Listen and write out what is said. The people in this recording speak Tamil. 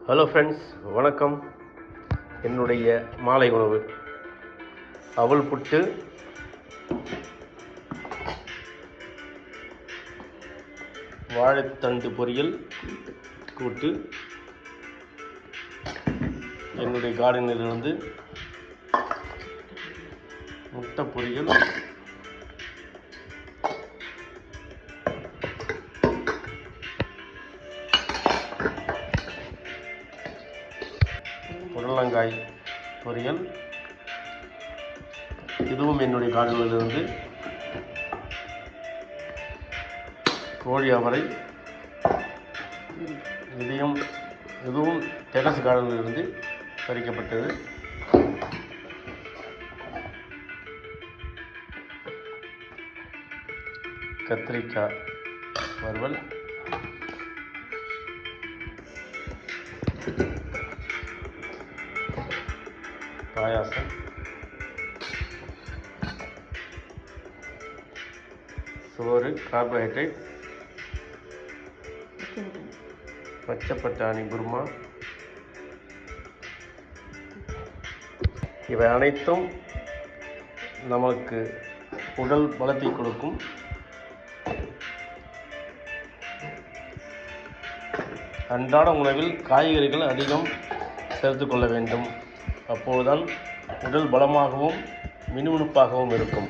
ஹலோ ஃப்ரெண்ட்ஸ், வணக்கம். என்னுடைய மாலை உணவு அவல் புட்டு, வாழைத்தண்டு பொரியல் கூட்டு, என்னுடைய கார்டனிலிருந்து முட்டை பொரியல், புடலங்காய் பொரியல், இதுவும் என்னுடைய கார்டனிலிருந்து கோழி அவரை, இதுவும் டெரஸ் கார்டனிலிருந்து பறிக்கப்பட்டது. கத்திரிக்காய் வறுவல், பாயாசம், சோறு, கார்போஹைட்ரேட், பச்சை பட்டாணி குருமா. இவை அனைத்தும் நமக்கு உடல் பலத்தை கொடுக்கும். அன்றாட உணவில் காய்கறிகள் அதிகம் சேர்த்து கொள்ள வேண்டும். அப்போதுதான் உடல் பலமாகவும் மினுமினுப்பாகவும் இருக்கும்.